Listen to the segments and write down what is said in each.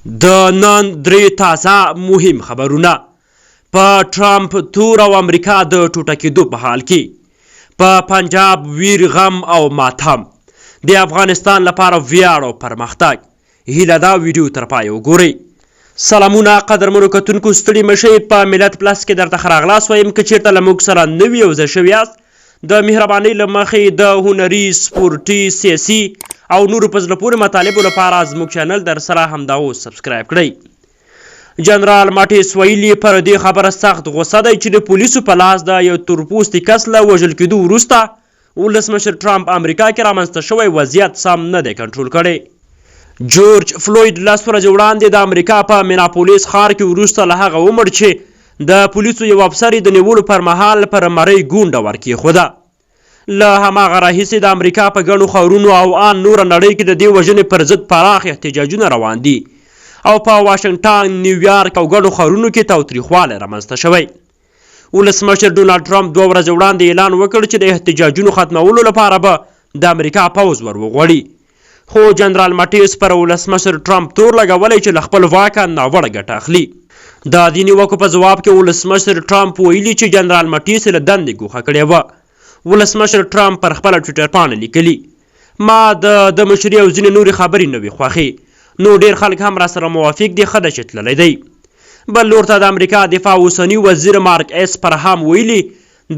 د نن درې تازه مهم خبرونه. په ټرمپ تور او امریکا د ټوټه کېدو په حال کې، په پنجاب ویر غم او ماتم، د افغانستان لپاره ویاړ او پرمختګ. هیله دا ویډیو تر پایه وګورئ. سلامونه قدرمنو کتونکو، ستړي مشئ. په ملت پلس کې درته ښه راغلاست وایم. که چېرته له موږ سره نوي او زه شوي یاست، د مهربانۍ له مخې د هنري، سپورتي، سياسي او نورو په زړه پورې مطالبو لپاره زموږ چینل درسره همدا اوس سبسکرايب کړئ. جنرال ماټیس ویلي پر دې خبره سخت غوسه دی چې د پولیسو په لاس د یو تورپوستي کس له وژل کېدو وروسته ولسمشر ټرمپ امریکا کې رامنځته شوی وضعیت سم نه دی کنټرول کړی. جورج فلوید 10 ورځې وړاندې د امریکا په میناپولیس ښار کې وروسته له هغه ومړ چې د پولیسو یو افسر د نیولو پر مهال پر مرۍ ګونډه ورکېښوده. له هماغه راهیسې د امریکا په ګڼو ښارونو او ان نوره نړۍ کې د دې وژنې پر ضد پراخ احتجاجونه روان دي او په واشنګټن، نیویارک او ګڼو ښارونو کې تاوتریخوالی رامنځته شوی. ولسمشر ډونالډ ټرمپ 2 ورځې وړاندې اعلان وکړ چې د احتجاجونو ختمولو لپاره به د امریکا پوځ ور وغواړي. خو جنرال ماټیس پر ولسمشر ټرمپ تور لګولی چې له خپل واکه ناوړه ګټه اخلي. د دې نیوکو په ځواب کې ولسمشر ټرمپ ویلي چې جنرال ماټیس له دندې ګوښه کړې وه. ولسمشر ټرمپ پر خپله ټویټر پاڼه لیکلي: ما د مشري او ځینې نورې خبرې نه وي خوښې، نو ډېر خلک هم راسره موافق دي، ښه ده چې تللی دی. بل لور ته د امریکا دفاع اوسني وزیر مارک اسپر هم ویلي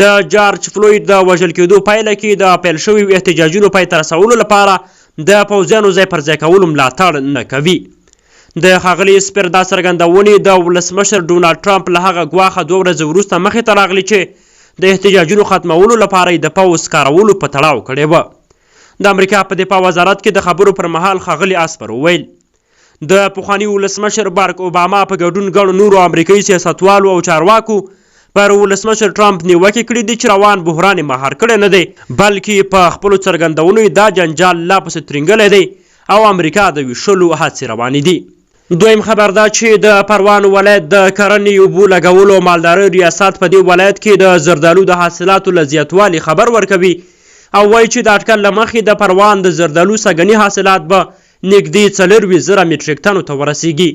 د جارج فلوید د وژل کېدو پایله کې د پیل شویو احتجاجونو پای ته رسولو لپاره د پوځیانو ځای پر ځای کولو ملاتړ نه کوي. د ښاغلي اسپر دا څرګندونې د ولسمشر ډونالډ ټرمپ له هغه ګواښه 2 ورځې وروسته مخې ته راغلي چې د احتجاجونو ختمولو لپاره یې د پوځ کارولو په تړاو کړې وه. د امریکا په دفاع وزارت کې د خبرو پر مهال ښاغلي اسپر وویل د پخواني ولسمشر بارک اوباما په ګډون ګڼو نورو امریکایي سیاستوالو او چارواکو پر ولسمشر ټرمپ نیوکې کړي دي چې روان بحران یې مهار کړی نه دی، بلکې په خپلو څرګندونو یې دا جنجال لا پسې ترینګلی دی او امریکا د ویشلو هڅې روانې دي. دویم خبر دا چې د پروان ولایت د کرنې، اوبو لګولو او مالدارۍ ریاست په دې ولایت کې د زردالو د حاصلاتو له زیاتوالي خبر ورکوي او وایي چې د اټکل له مخې د پروان د زردالو سږني حاصلات به نږدې 40,000 میټریک ټنو ته ورسیږي.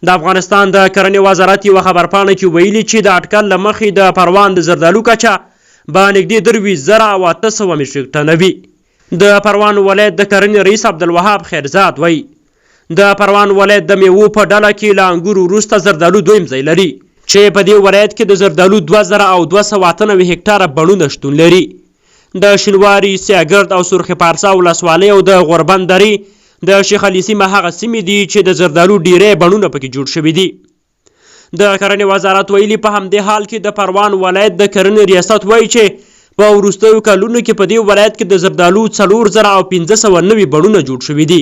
د افغانستان د کرنې وزارت یوه خبرپاڼه کې ویلي چې د اټکل له مخې د پروان د زردالو کچه به نږدې 23,800 میټریک ټنه وي. د پروان ولایت د کرنې رئیس عبدالوهاب خیرزاد وایي د پروان ولایت د میوو په ډله کې له انګورو وروسته زردالو دویم ځای لري چې په دې ولایت کې د زردالو 2,298 هکټاره بڼونه شتون لري. د شینواري، سیاګرد او سرخ پارسا ولسوالۍ او د غوربند درې د شیخ علي سیمه هغه سیمې دي چې د زردالو ډیری بڼونه پکې جوړ شوي دي. د کرنې وزارت ویلي په همدې حال کې د پروان ولایت د کرنې ریاست وایي چې په وروستیو کلونو کې په دې ولایت کې د زردالو 4,590 بڼونه جوړ شوي دي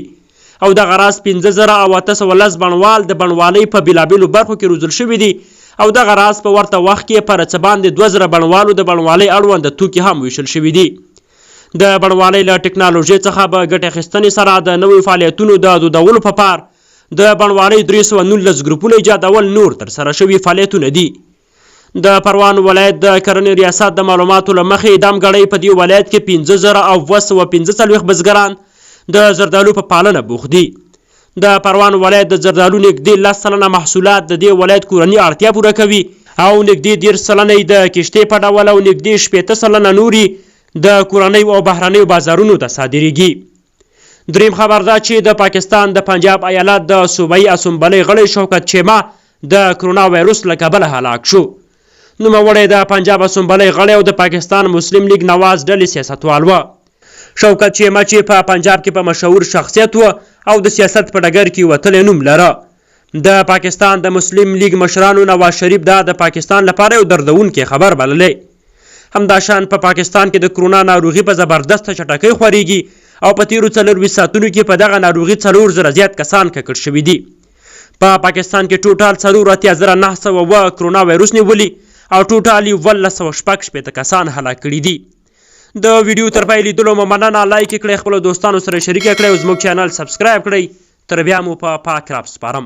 او دغه راز 5,810 بڼوال د بڼوالۍ په بېلابېلو برخو کې روزل شوي دي او دغه راز په ورته وخت کې پر څه باندې 2,000 بڼوالو د بڼوالۍ اړوند توکي هم ویشل شوي دي. د بڼوالۍ له ټکنالوژۍ څخه به ګټې اخیستنې سره د نویو فعالیتونو د دودولو په پار د بڼوالۍ 319 ګروپونه ایجادول نور ترسره شوي فعالیتونه دي. د پروان ولایت د کرنې ریاست د معلوماتو له مخې دمګړۍ په دې ولایت کې 5,945 بزګران د زردالو په پالنه بوخت دي. د پروان ولایت د زردالو نږدې 10% محصولات د دې ولایت کورني اړتیا پوره کوي او نږدې 13% د کشتۍ په ډول او نږدې 18% نوري د کورنیو او بهرنیو بازارونو ته صادریږي. دریم خبر دا چې د پاکستان د پنجاب ایالت د صوبایي اسمبلۍ غړی شوکت چیمه د کرونا وایروس له کبله هلاک شو. نوموړی د پنجاب اسمبلۍ غړی او د پاکستان مسلم لیگ نواز ډلې سیاستوال و. شوکت چیمه چې په پنجاب کې په مشهور شخصیت و او د سیاست په ډګر کې وتلی نوم لره. د پاکستان د مسلم لیگ مشرانو نواز شریف دا د پاکستان لپاره یو دردونکی خبر بللی. همدا شان په پاکستان کې د کرونا ناروغي په زبردست چټکۍ خورېږي او په تیرو 24 ساعتونو کې په دغه ناروغي 4,000 زیات کسان ککړ شوي دي. په پاکستان کې ټوټال 84,900 کرونا وایروس نیولي او ټوټال 1,106 کسان هلاک کړي دي. د ویډیو تر پای لیدلو مو مننه. لایک کړئ، خپلو دوستانو سره شریک کړئ او زموږ چینل سبسکرايب کړئ. تر بیا مو په پاک رب سپارم.